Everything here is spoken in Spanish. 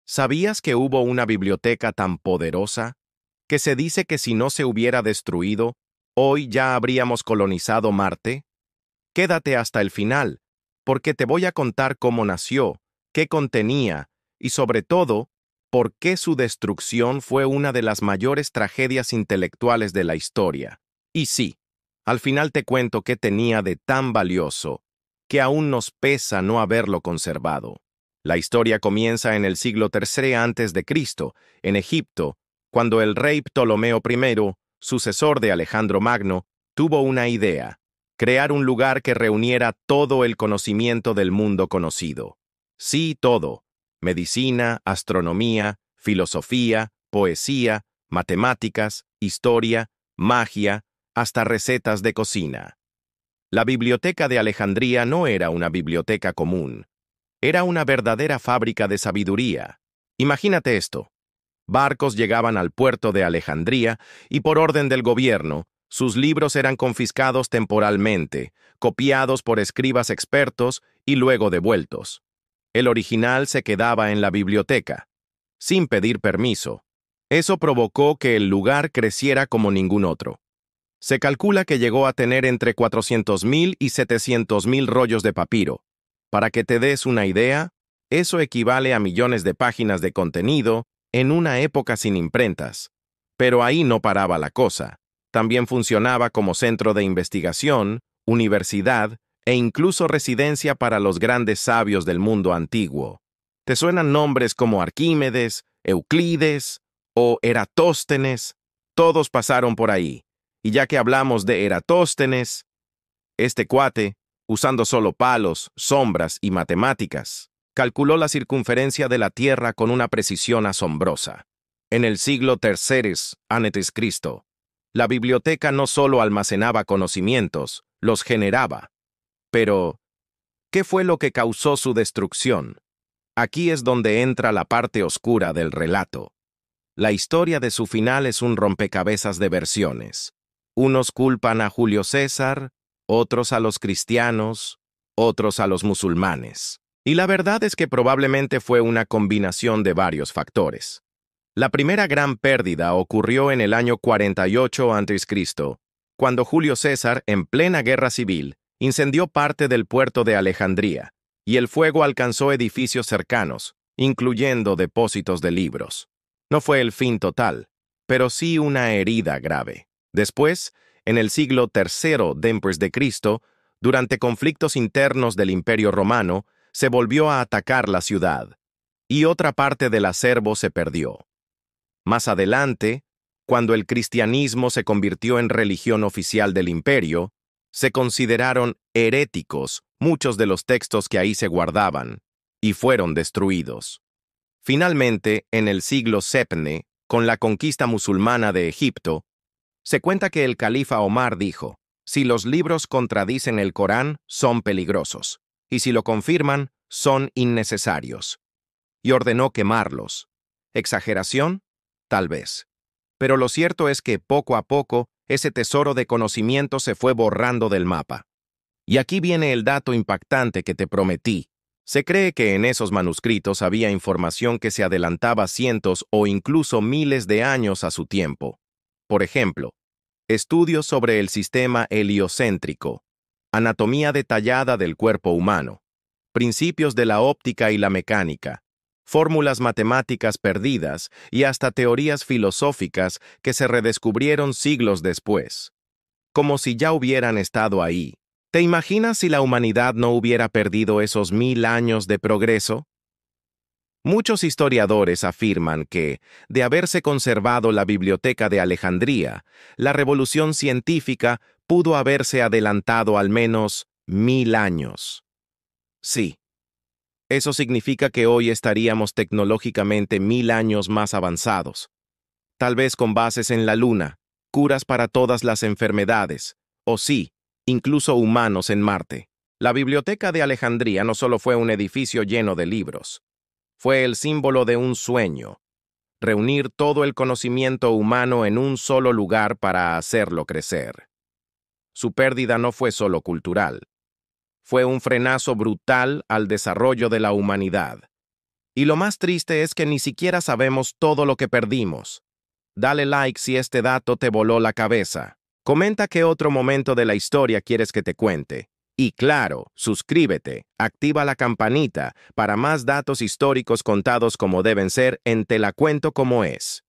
¿Sabías que hubo una biblioteca tan poderosa que se dice que si no se hubiera destruido, hoy ya habríamos colonizado Marte? Quédate hasta el final, porque te voy a contar cómo nació, qué contenía y sobre todo, por qué su destrucción fue una de las mayores tragedias intelectuales de la historia. Y sí, al final te cuento qué tenía de tan valioso que aún nos pesa no haberlo conservado. La historia comienza en el siglo III a.C., en Egipto, cuando el rey Ptolomeo I, sucesor de Alejandro Magno, tuvo una idea: crear un lugar que reuniera todo el conocimiento del mundo conocido. Sí, todo: medicina, astronomía, filosofía, poesía, matemáticas, historia, magia, hasta recetas de cocina. La Biblioteca de Alejandría no era una biblioteca común. Era una verdadera fábrica de sabiduría. Imagínate esto: barcos llegaban al puerto de Alejandría y por orden del gobierno, sus libros eran confiscados temporalmente, copiados por escribas expertos y luego devueltos. El original se quedaba en la biblioteca, sin pedir permiso. Eso provocó que el lugar creciera como ningún otro. Se calcula que llegó a tener entre 400.000 y 700.000 rollos de papiro. Para que te des una idea, eso equivale a millones de páginas de contenido en una época sin imprentas. Pero ahí no paraba la cosa. También funcionaba como centro de investigación, universidad e incluso residencia para los grandes sabios del mundo antiguo. ¿Te suenan nombres como Arquímedes, Euclides o Eratóstenes? Todos pasaron por ahí. Y ya que hablamos de Eratóstenes, este cuate, usando solo palos, sombras y matemáticas, calculó la circunferencia de la Tierra con una precisión asombrosa. En el siglo III a.C., la biblioteca no solo almacenaba conocimientos, los generaba. Pero, ¿qué fue lo que causó su destrucción? Aquí es donde entra la parte oscura del relato. La historia de su final es un rompecabezas de versiones. Unos culpan a Julio César, otros a los cristianos, otros a los musulmanes. Y la verdad es que probablemente fue una combinación de varios factores. La primera gran pérdida ocurrió en el año 48 a.C., cuando Julio César, en plena guerra civil, incendió parte del puerto de Alejandría, y el fuego alcanzó edificios cercanos, incluyendo depósitos de libros. No fue el fin total, pero sí una herida grave. Después, en el siglo III d.C., durante conflictos internos del Imperio Romano, se volvió a atacar la ciudad, y otra parte del acervo se perdió. Más adelante, cuando el cristianismo se convirtió en religión oficial del imperio, se consideraron heréticos muchos de los textos que ahí se guardaban, y fueron destruidos. Finalmente, en el siglo VII, con la conquista musulmana de Egipto, se cuenta que el califa Omar dijo: si los libros contradicen el Corán, son peligrosos, y si lo confirman, son innecesarios. Y ordenó quemarlos. ¿Exageración? Tal vez. Pero lo cierto es que poco a poco, ese tesoro de conocimiento se fue borrando del mapa. Y aquí viene el dato impactante que te prometí. Se cree que en esos manuscritos había información que se adelantaba cientos o incluso miles de años a su tiempo. Por ejemplo, estudios sobre el sistema heliocéntrico, anatomía detallada del cuerpo humano, principios de la óptica y la mecánica, fórmulas matemáticas perdidas y hasta teorías filosóficas que se redescubrieron siglos después, como si ya hubieran estado ahí. ¿Te imaginas si la humanidad no hubiera perdido esos 1000 años de progreso? Muchos historiadores afirman que, de haberse conservado la Biblioteca de Alejandría, la revolución científica pudo haberse adelantado al menos 1000 años. Sí, eso significa que hoy estaríamos tecnológicamente 1000 años más avanzados, tal vez con bases en la Luna, curas para todas las enfermedades, o sí, incluso humanos en Marte. La Biblioteca de Alejandría no solo fue un edificio lleno de libros, fue el símbolo de un sueño: reunir todo el conocimiento humano en un solo lugar para hacerlo crecer. Su pérdida no fue solo cultural, fue un frenazo brutal al desarrollo de la humanidad. Y lo más triste es que ni siquiera sabemos todo lo que perdimos. Dale like si este dato te voló la cabeza. Comenta qué otro momento de la historia quieres que te cuente. Y claro, suscríbete, activa la campanita para más datos históricos contados como deben ser en Te la cuento como es.